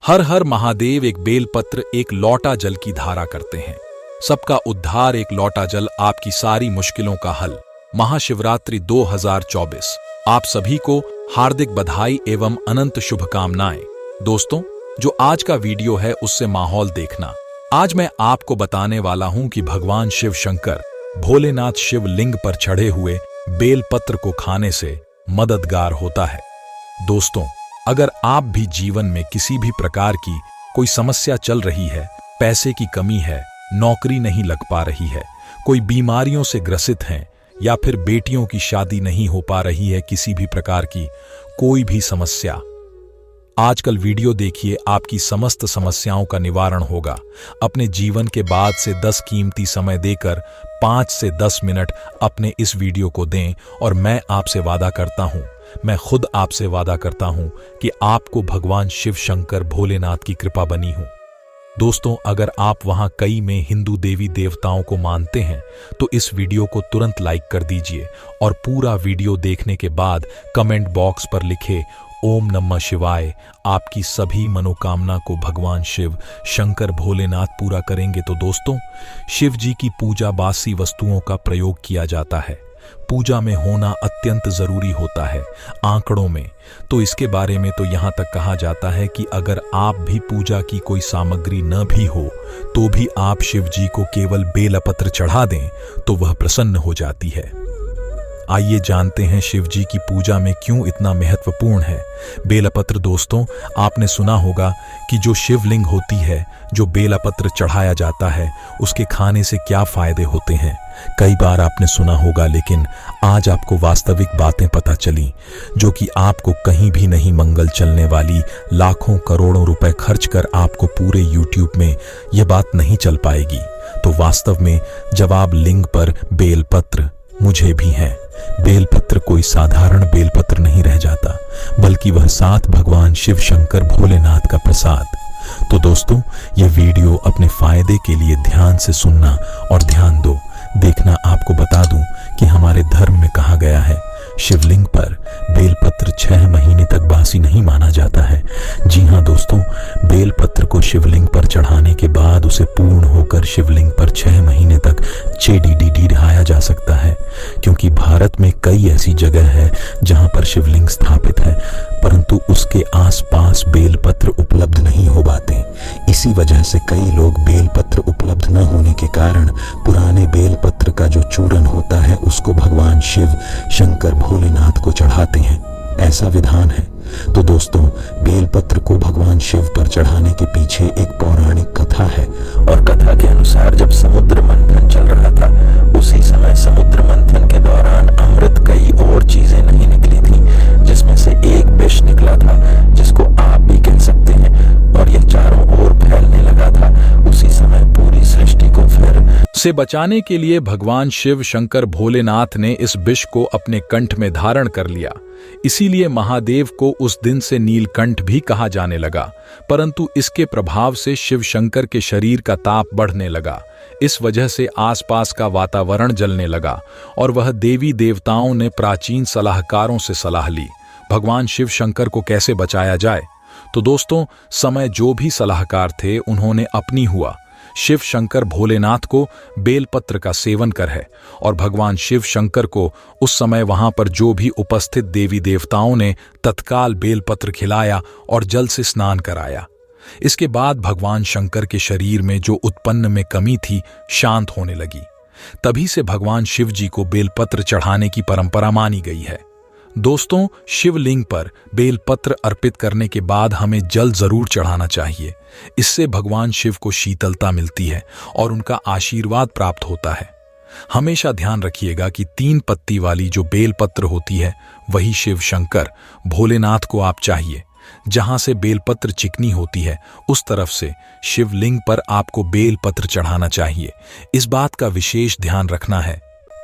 हर हर महादेव एक बेलपत्र एक लौटा जल की धारा करते हैं। सबका उद्धार एक लौटा जल, आपकी सारी मुश्किलों का हल। महाशिवरात्रि 2024 आप सभी को हार्दिक बधाई एवं अनंत शुभकामनाएं। दोस्तों, जो आज का वीडियो है उससे माहौल देखना। आज मैं आपको बताने वाला हूं कि भगवान शिव शंकर भोलेनाथ शिवलिंग पर चढ़े हुए बेलपत्र को खाने से मददगार होता है। दोस्तों, अगर आप भी जीवन में किसी भी प्रकार की कोई समस्या चल रही है, पैसे की कमी है, नौकरी नहीं लग पा रही है, कोई बीमारियों से ग्रसित हैं या फिर बेटियों की शादी नहीं हो पा रही है, किसी भी प्रकार की कोई भी समस्या, आजकल वीडियो देखिए, आपकी समस्त समस्याओं का निवारण होगा। अपने जीवन के बाद से 10 कीमती समय देकर 5 से 10 मिनट अपने इस वीडियो को दें और मैं आपसे वादा करता हूं, मैं खुद आपसे वादा करता हूं कि आपको भगवान शिव शंकर भोलेनाथ की कृपा बनी हो। दोस्तों, अगर आप वहां कई में हिंदू देवी देवताओं को मानते हैं तो इस वीडियो को तुरंत लाइक कर दीजिए और पूरा वीडियो देखने के बाद कमेंट बॉक्स पर लिखे ओम नमः शिवाय। आपकी सभी मनोकामना को भगवान शिव शंकर भोलेनाथ पूरा करेंगे। तो दोस्तों, शिव जी की पूजा बासी वस्तुओं का प्रयोग किया जाता है। पूजा में होना अत्यंत जरूरी होता है। आंकड़ों में तो इसके बारे में तो यहां तक कहा जाता है कि अगर आप भी पूजा की कोई सामग्री न भी हो तो भी आप शिव जी को केवल बेलपत्र चढ़ा दें तो वह प्रसन्न हो जाती है। आइए जानते हैं शिव जी की पूजा में क्यों इतना महत्वपूर्ण है बेलपत्र। दोस्तों, आपने सुना होगा कि जो शिवलिंग होती है, जो बेलपत्र चढ़ाया जाता है, उसके खाने से क्या फायदे होते हैं। कई बार आपने सुना होगा, लेकिन आज आपको वास्तविक बातें पता चली जो कि आपको कहीं भी नहीं मंगल चलने वाली। लाखों करोड़ों रुपए खर्च कर आपको पूरे YouTube में यह बात नहीं चल पाएगी। तो वास्तव में जवाब लिंग पर बेलपत्र मुझे भी है। बेलपत्र कोई साधारण बेलपत्र नहीं रह जाता, बल्कि वह साथ भगवान शिव शंकर भोलेनाथ का प्रसाद। तो दोस्तों, यह वीडियो अपने फायदे के लिए ध्यान से सुनना और ध्यान दो। देखना, आपको बता दूं कि हमारे धर्म में कहा गया है शिवलिंग पर बेलपत्र 6 महीने तक बासी नहीं माना जाता है। जी हां दोस्तों, बेलपत्र को शिवलिंग पर चढ़ाने के बाद उसे पूर्ण होकर शिवलिंग पर 6 महीने तक चेडीडीडी रहाया जा सकता है। क्योंकि भारत में कई ऐसी जगह है जहां पर शिवलिंग स्थापित है, परंतु उसके आसपास बेलपत्र उपलब्ध नहीं हो पाते। इसी वजह से कई लोग बेलपत्र उपलब्ध न होने के कारण पुराने बेलपत्र का जो चूर्ण होता है उसको भगवान शिव शंकर भोलेनाथ को चढ़ाते हैं। ऐसा विधान है। तो दोस्तों, बेलपत्र को भगवान शिव पर चढ़ाने के पीछे एक पौराणिक कथा है और कथा के अनुसार जब समुद्र मंथन चल रहा था, उसी समय समुद्र मंथन के दौरान अमृत कई और चीजें नहीं निकली थी, जिसमें से एक विष निकला था जिसको आप भी कह सकते हैं, और यह चारों ओर फैलने लगा था। उसी समय पूरी सृष्टि को फिर से बचाने के लिए भगवान शिव शंकर भोलेनाथ ने इस विष को अपने कंठ में धारण कर लिया। इसीलिए महादेव को उस दिन से नीलकंठ भी कहा जाने लगा। परंतु इसके प्रभाव से शिव शंकर के शरीर का ताप बढ़ने लगा। इस वजह से आसपास का वातावरण जलने लगा और वह देवी देवताओं ने प्राचीन सलाहकारों से सलाह ली भगवान शिव शंकर को कैसे बचाया जाए। तो दोस्तों, समय जो भी सलाहकार थे उन्होंने अपनी हुआ शिव शंकर भोलेनाथ को बेलपत्र का सेवन कर है और भगवान शिव शंकर को उस समय वहां पर जो भी उपस्थित देवी देवताओं ने तत्काल बेलपत्र खिलाया और जल से स्नान कराया। इसके बाद भगवान शंकर के शरीर में जो उत्पन्न में कमी थी शांत होने लगी। तभी से भगवान शिव जी को बेलपत्र चढ़ाने की परंपरा मानी गई है। दोस्तों, शिवलिंग पर बेलपत्र अर्पित करने के बाद हमें जल जरूर चढ़ाना चाहिए। इससे भगवान शिव को शीतलता मिलती है और उनका आशीर्वाद प्राप्त होता है। हमेशा ध्यान रखिएगा कि 3 पत्ती वाली जो बेलपत्र होती है वही शिव शंकर भोलेनाथ को आप चाहिए। जहां से बेलपत्र चिकनी होती है उस तरफ से शिवलिंग पर आपको बेलपत्र चढ़ाना चाहिए। इस बात का विशेष ध्यान रखना है।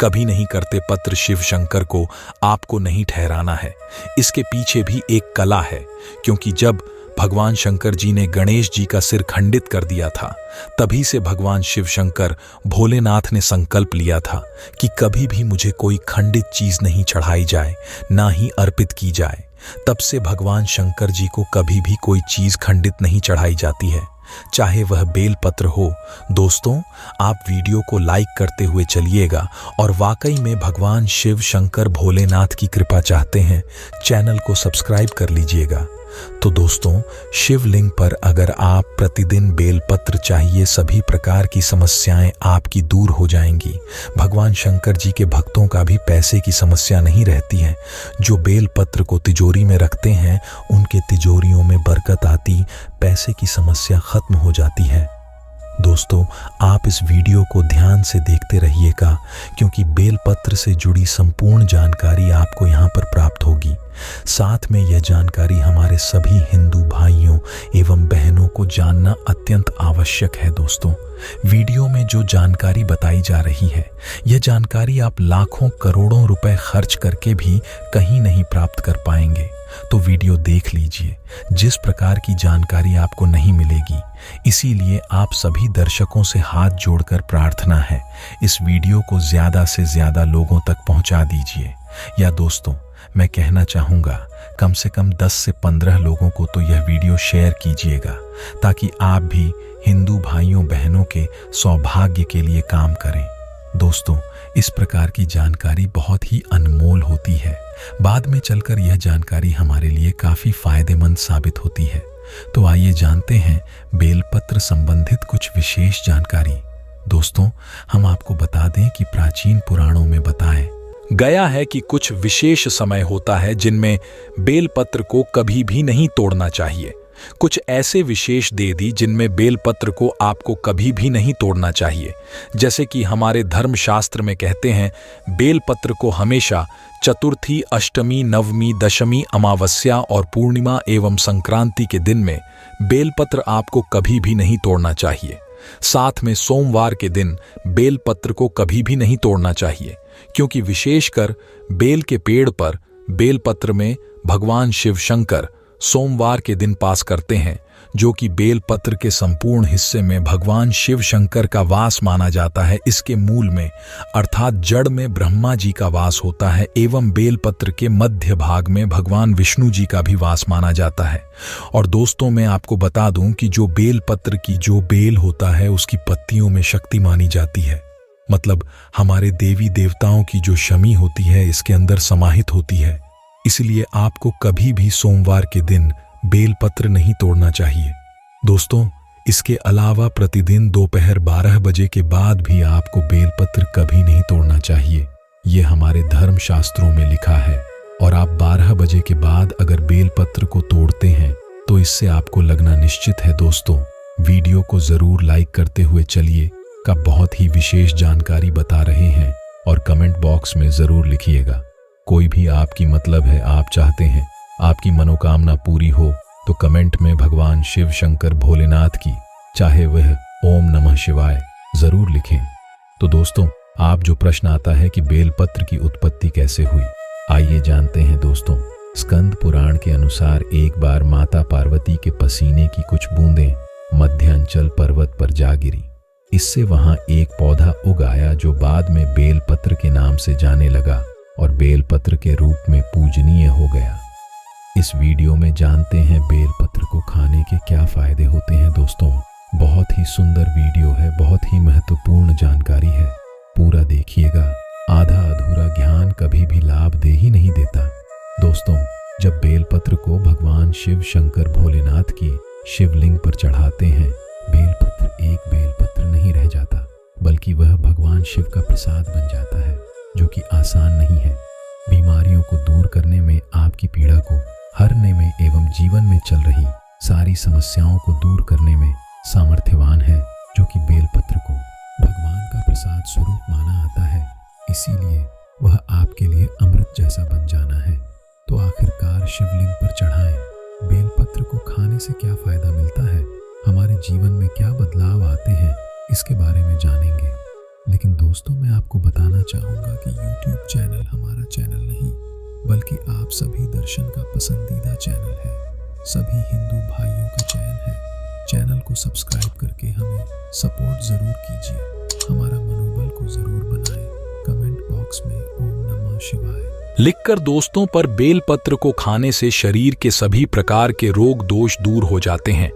कभी नहीं करते पत्र शिव शंकर को आपको नहीं ठहराना है। इसके पीछे भी एक कला है, क्योंकि जब भगवान शंकर जी ने गणेश जी का सिर खंडित कर दिया था, तभी से भगवान शिव शंकर भोलेनाथ ने संकल्प लिया था कि कभी भी मुझे कोई खंडित चीज नहीं चढ़ाई जाए, ना ही अर्पित की जाए। तब से भगवान शंकर जी को कभी भी कोई चीज खंडित नहीं चढ़ाई जाती है, चाहे वह बेलपत्र हो। दोस्तों, आप वीडियो को लाइक करते हुए चलिएगा और वाकई में भगवान शिव शंकर भोलेनाथ की कृपा चाहते हैं, चैनल को सब्सक्राइब कर लीजिएगा। तो दोस्तों, शिवलिंग पर अगर आप प्रतिदिन बेलपत्र चाहिए, सभी प्रकार की समस्याएं आपकी दूर हो जाएंगी। भगवान शंकर जी के भक्तों का भी पैसे की समस्या नहीं रहती है। जो बेलपत्र को तिजोरी में रखते हैं, उनके तिजोरियों में बरकत आती, पैसे की समस्या खत्म हो जाती है। दोस्तों, आप इस वीडियो को ध्यान से देखते रहिएगा, क्योंकि बेलपत्र से जुड़ी संपूर्ण जानकारी आपको यहाँ पर प्राप्त होगी। साथ में यह जानकारी हमारे सभी हिंदू भाइयों एवं बहनों को जानना अत्यंत आवश्यक है। दोस्तों, वीडियो में जो जानकारी बताई जा रही है, यह जानकारी आप लाखों करोड़ों रुपए खर्च करके भी कहीं नहीं प्राप्त कर पाएंगे। तो वीडियो देख लीजिए, जिस प्रकार की जानकारी आपको नहीं मिलेगी। इसीलिए आप सभी दर्शकों से हाथ जोड़कर प्रार्थना है, इस वीडियो को ज्यादा से ज्यादा लोगों तक पहुंचा दीजिए। या दोस्तों, मैं कहना चाहूँगा, कम से कम 10 से 15 लोगों को तो यह वीडियो शेयर कीजिएगा, ताकि आप भी हिंदू भाइयों बहनों के सौभाग्य के लिए काम करें। दोस्तों, इस प्रकार की जानकारी बहुत ही अनमोल होती है। बाद में चलकर यह जानकारी हमारे लिए काफी फायदेमंद साबित होती है। तो आइए जानते हैं बेलपत्र संबंधित कुछ विशेष जानकारी। दोस्तों, हम आपको बता दें कि प्राचीन पुराणों में बताएं गया है कि कुछ विशेष समय होता है जिनमें बेलपत्र को कभी भी नहीं तोड़ना चाहिए। कुछ ऐसे विशेष देदी जिनमें बेलपत्र को आपको कभी भी नहीं तोड़ना चाहिए। जैसे कि हमारे धर्मशास्त्र में कहते हैं, बेलपत्र को हमेशा चतुर्थी, अष्टमी, नवमी, दशमी, अमावस्या और पूर्णिमा एवं संक्रांति के दिन में बेलपत्र आपको कभी भी नहीं तोड़ना चाहिए। साथ में सोमवार के दिन बेलपत्र को कभी भी नहीं तोड़ना चाहिए, क्योंकि विशेषकर बेल के पेड़ पर बेलपत्र में भगवान शिव शंकर सोमवार के दिन पास करते हैं, जो कि बेलपत्र के संपूर्ण हिस्से में भगवान शिव शंकर का वास माना जाता है। इसके मूल में अर्थात जड़ में ब्रह्मा जी का वास होता है एवं बेलपत्र के मध्य भाग में भगवान विष्णु जी का भी वास माना जाता है। और दोस्तों, मैं आपको बता दूं कि जो बेलपत्र की जो बेल होता है, उसकी पत्तियों में शक्ति मानी जाती है। मतलब हमारे देवी देवताओं की जो शमी होती है, इसके अंदर समाहित होती है। इसलिए आपको कभी भी सोमवार के दिन बेलपत्र नहीं तोड़ना चाहिए। दोस्तों, इसके अलावा प्रतिदिन दोपहर 12 बजे के बाद भी आपको बेलपत्र कभी नहीं तोड़ना चाहिए। ये हमारे धर्म शास्त्रों में लिखा है। और आप 12 बजे के बाद अगर बेलपत्र को तोड़ते हैं तो इससे आपको लगना निश्चित है। दोस्तों, वीडियो को जरूर लाइक करते हुए चलिए, का बहुत ही विशेष जानकारी बता रहे हैं और कमेंट बॉक्स में जरूर लिखिएगा। कोई भी आपकी मतलब है, आप चाहते हैं आपकी मनोकामना पूरी हो, तो कमेंट में भगवान शिव शंकर भोलेनाथ की, चाहे वह ओम नमः शिवाय, जरूर लिखें। तो दोस्तों, आप जो प्रश्न आता है कि बेलपत्र की उत्पत्ति कैसे हुई, आइए जानते हैं। दोस्तों, स्कंद पुराण के अनुसार एक बार माता पार्वती के पसीने की कुछ बूंदें मध्यांचल पर्वत पर जा गिरी। इससे वहां एक पौधा उग आया जो बाद में बेलपत्र के नाम से जाने लगा और बेलपत्र के रूप में पूजनीय हो गया। इस वीडियो में जानते हैं बेलपत्र को खाने के क्या फायदे होते हैं। दोस्तों, बहुत ही सुंदर वीडियो है, बहुत ही महत्वपूर्ण जानकारी है, पूरा देखिएगा। आधा अधूरा ज्ञान कभी भी लाभ दे ही नहीं देता। दोस्तों, जब बेलपत्र को भगवान शिव शंकर भोलेनाथ की शिवलिंग पर चढ़ाते हैं, बेलपत्र एक बेलपत्र नहीं रह जाता, बल्कि वह भगवान शिव का प्रसाद बन जाता है, जो कि आसान नहीं है। बीमारियों को दूर करने में, आपकी पीड़ा को हरने में एवं जीवन में चल रही सारी समस्याओं को दूर करने में सामर्थ्यवान है, जो कि बेलपत्र को भगवान का प्रसाद स्वरूप माना आता है। इसीलिए वह आपके लिए अमृत जैसा बन जाना है। तो आखिरकार शिवलिंग पर चढ़ाएं। बेलपत्र को खाने से क्या फायदा मिलता है, हमारे जीवन में क्या बदलाव आते हैं, इसके बारे में जानेंगे। लेकिन दोस्तों, मैं आपको बताना चाहूँगा कि YouTube चैनल हमारा चैनल नहीं, बल्कि आप सभी दर्शन का पसंदीदा चैनल है। सभी हिंदू भाइयों का चैनल है। चैनल को सब्सक्राइब करके हमें सपोर्ट ज़रूर कीजिए, हमारा मनोबल को ज़रूर बनाएं। कमेंट बॉक्स में ओम नमः शिवाय लिखकर दोस्तों पर बेलपत्र को खाने से शरीर के सभी प्रकार के रोग दोष दूर हो जाते हैं।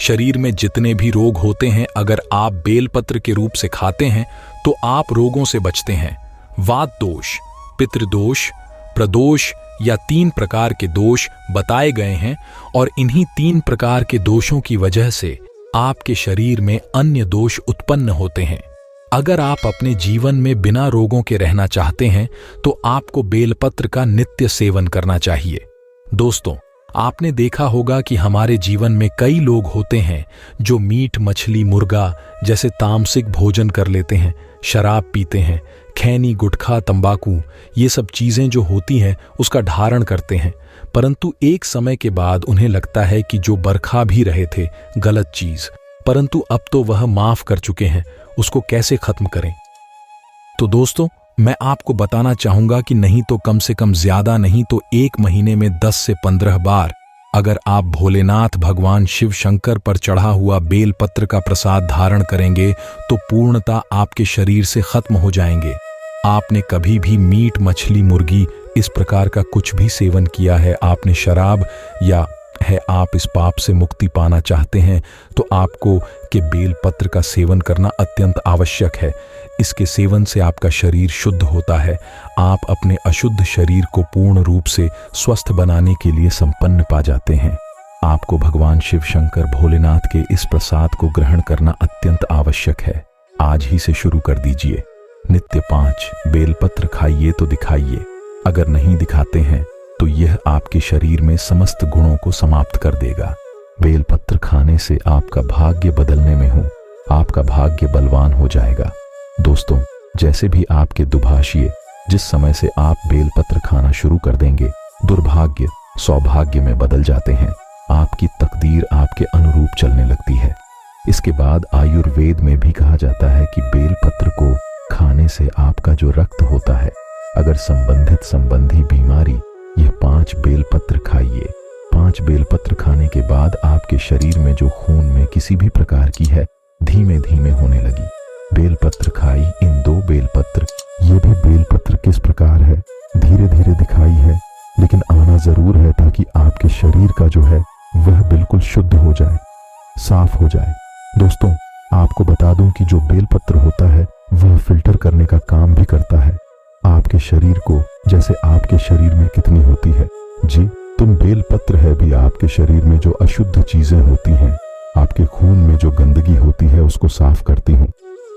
शरीर में जितने भी रोग होते हैं, अगर आप बेलपत्र के रूप से खाते हैं तो आप रोगों से बचते हैं। वात दोष, पितृदोष, प्रदोष या 3 प्रकार के दोष बताए गए हैं और इन्हीं 3 प्रकार के दोषों की वजह से आपके शरीर में अन्य दोष उत्पन्न होते हैं। अगर आप अपने जीवन में बिना रोगों के रहना चाहते हैं तो आपको बेलपत्र का नित्य सेवन करना चाहिए। दोस्तों, आपने देखा होगा कि हमारे जीवन में कई लोग होते हैं जो मीट, मछली, मुर्गा जैसे तामसिक भोजन कर लेते हैं, शराब पीते हैं, खैनी, गुटखा, तंबाकू ये सब चीजें जो होती हैं उसका धारण करते हैं, परंतु एक समय के बाद उन्हें लगता है कि जो बरखा भी रहे थे गलत चीज, परंतु अब तो वह माफ कर चुके हैं, उसको कैसे खत्म करें। तो दोस्तों, मैं आपको बताना चाहूंगा कि नहीं तो कम से कम ज्यादा नहीं तो 1 महीने में 10 से 15 बार अगर आप भोलेनाथ भगवान शिव शंकर पर चढ़ा हुआ बेलपत्र का प्रसाद धारण करेंगे तो पूर्णतः आपके शरीर से खत्म हो जाएंगे। आपने कभी भी मीट, मछली, मुर्गी इस प्रकार का कुछ भी सेवन किया है, आपने शराब या है आप इस पाप से मुक्ति पाना चाहते हैं तो आपको के बेलपत्र का सेवन करना अत्यंत आवश्यक है। इसके सेवन से आपका शरीर शुद्ध होता है। आप अपने अशुद्ध शरीर को पूर्ण रूप से स्वस्थ बनाने के लिए संपन्न पा जाते हैं। आपको भगवान शिव शंकर भोलेनाथ के इस प्रसाद को ग्रहण करना अत्यंत आवश्यक है। आज ही से शुरू कर दीजिए। नित्य 5 बेलपत्र खाइए तो दिखाइए। अगर नहीं दिखाते हैं तो यह आपके शरीर में समस्त गुणों को समाप्त कर देगा। बेलपत्र खाने से आपका भाग्य बदलने में हो, आपका भाग्य बलवान हो जाएगा। दोस्तों, जैसे भी आपके दुभाषिए जिस समय से आप बेलपत्र खाना शुरू कर देंगे, दुर्भाग्य सौभाग्य में बदल जाते हैं। आपकी तकदीर आपके अनुरूप चलने लगती है। इसके बाद आयुर्वेद में भी कहा जाता है कि बेलपत्र को खाने से आपका जो रक्त होता है, अगर संबंधी बीमारी, यह 5 बेलपत्र खाइए। 5 बेलपत्र खाने के बाद आपके शरीर में जो खून में किसी भी प्रकार की है धीमे धीमे होने लगी। बेलपत्र खाई, इन 2 बेलपत्र, ये भी बेलपत्र किस प्रकार है, धीरे धीरे दिखाई है, लेकिन आना जरूर है ताकि आपके शरीर का जो है वह बिल्कुल शुद्ध हो जाए, साफ हो जाए। दोस्तों, आपको बता दूं कि जो बेलपत्र होता है वह फिल्टर करने का काम भी करता है आपके शरीर को। जैसे आपके शरीर में कितनी होती है जी, तुम बेलपत्र है भी आपके शरीर में जो अशुद्ध चीजें होती हैं, आपके खून में जो गंदगी होती है उसको साफ करती हूँ।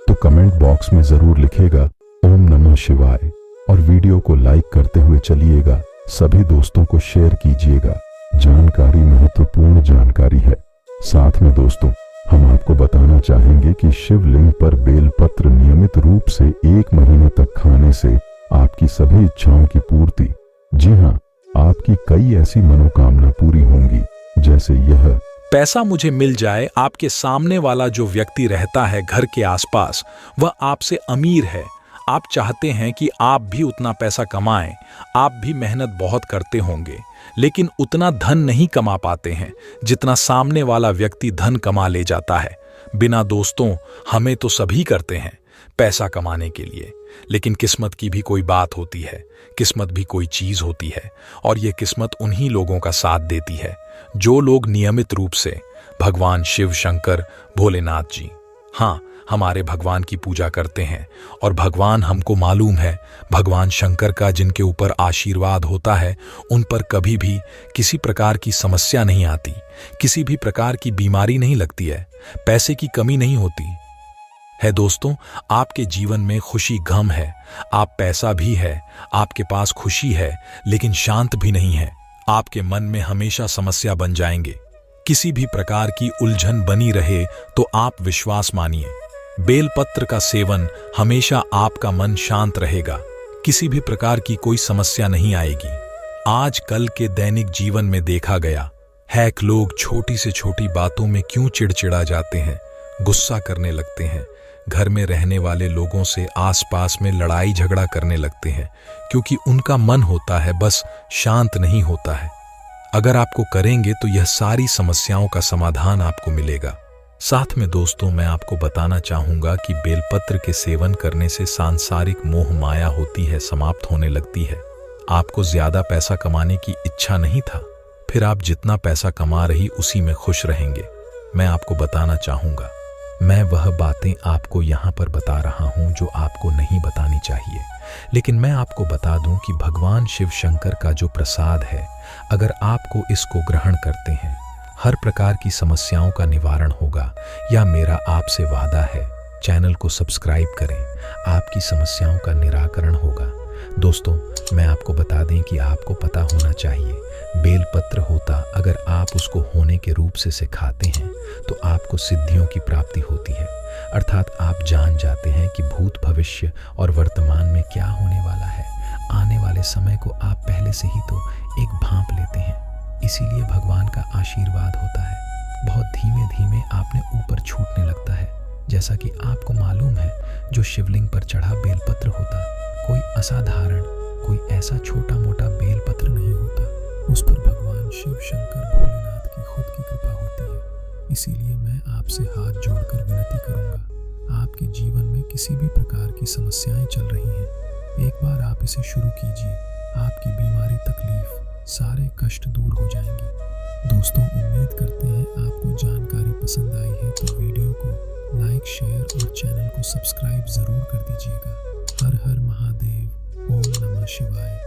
तो कमेंट बॉक्स में जरूर लिखेगा ओम नमः शिवाय और वीडियो को लाइक करते हुए चलिएगा। सभी दोस्तों को शेयर कीजिएगा। जानकारी महत्वपूर्ण जानकारी है। साथ में दोस्तों, हम आपको बताना चाहेंगे कि शिवलिंग पर बेलपत्र नियमित रूप से 1 महीने तक खाने से आपकी सभी इच्छाओं की पूर्ति, जी हाँ, आपकी कई ऐसी मनोकामना पूरी होंगी, जैसे यह पैसा मुझे मिल जाए। आपके सामने वाला जो व्यक्ति रहता है घर के आसपास, वह आपसे अमीर है। आप चाहते हैं कि आप भी उतना पैसा कमाएं। आप भी मेहनत बहुत करते होंगे, लेकिन उतना धन नहीं कमा पाते हैं जितना सामने वाला व्यक्ति धन कमा ले जाता है। बिना दोस्तों, हमें तो सभी करते हैं पैसा कमाने के लिए, लेकिन किस्मत की भी कोई बात होती है, किस्मत भी कोई चीज होती है, और ये किस्मत उन्हीं लोगों का साथ देती है जो लोग नियमित रूप से भगवान शिव शंकर भोलेनाथ जी, हाँ, हमारे भगवान की पूजा करते हैं। और भगवान, हमको मालूम है, भगवान शंकर का जिनके ऊपर आशीर्वाद होता है उन पर कभी भी किसी प्रकार की समस्या नहीं आती, किसी भी प्रकार की बीमारी नहीं लगती है, पैसे की कमी नहीं होती है। दोस्तों, आपके जीवन में खुशी गम है, आप पैसा भी है, आपके पास खुशी है, लेकिन शांत भी नहीं है। आपके मन में हमेशा समस्या बन जाएंगे, किसी भी प्रकार की उलझन बनी रहे तो आप विश्वास मानिए, बेलपत्र का सेवन हमेशा आपका मन शांत रहेगा, किसी भी प्रकार की कोई समस्या नहीं आएगी। आज कल के दैनिक जीवन में देखा गया है कि लोग छोटी से छोटी बातों में क्यों चिड़चिड़ा जाते हैं, गुस्सा करने लगते हैं, घर में रहने वाले लोगों से आसपास में लड़ाई झगड़ा करने लगते हैं, क्योंकि उनका मन होता है बस शांत नहीं होता है। अगर आपको करेंगे तो यह सारी समस्याओं का समाधान आपको मिलेगा। साथ में दोस्तों, मैं आपको बताना चाहूंगा कि बेलपत्र के सेवन करने से सांसारिक मोह माया होती है समाप्त होने लगती है। आपको ज्यादा पैसा कमाने की इच्छा नहीं था, फिर आप जितना पैसा कमा रही उसी में खुश रहेंगे। मैं आपको बताना चाहूंगा, मैं वह बातें आपको यहाँ पर बता रहा हूँ जो आपको नहीं बतानी चाहिए, लेकिन मैं आपको बता दूं कि भगवान शिव शंकर का जो प्रसाद है, अगर आपको इसको ग्रहण करते हैं, हर प्रकार की समस्याओं का निवारण होगा। या मेरा आपसे वादा है, चैनल को सब्सक्राइब करें, आपकी समस्याओं का निराकरण होगा। दोस्तों, मैं आपको बता दें कि आपको पता होना चाहिए, बेलपत्र होता अगर आप उसको होने के रूप से खाते हैं तो आपको सिद्धियों की प्राप्ति होती है। अर्थात आप जान जाते हैं कि भूत, भविष्य और वर्तमान में क्या होने वाला है। आने वाले समय को आप पहले से ही तो एक भांप लेते हैं, इसीलिए भगवान का आशीर्वाद होता है। बहुत धीमे धीमे आपने ऊपर छूटने लगता है। जैसा कि आपको मालूम है, जो शिवलिंग पर चढ़ा बेलपत्र होता कोई असाधारण, कोई ऐसा छोटा मोटा बेलपत्र नहीं होता, उस पर भगवान शिव शंकर भोलेनाथ की खुद की कृपा होती है। इसीलिए मैं आपसे हाथ जोड़कर विनती करूंगा, आपके जीवन में किसी भी प्रकार की समस्याएं चल रही हैं, एक बार आप इसे शुरू कीजिए, आपकी बीमारी, तकलीफ, सारे कष्ट दूर हो जाएंगे। दोस्तों, उम्मीद करते हैं आपको जानकारी पसंद आई है, तो वीडियो को लाइक, शेयर और चैनल को सब्सक्राइब जरूर कर दीजिएगा। हर हर महादेव, ओम नमः शिवाय।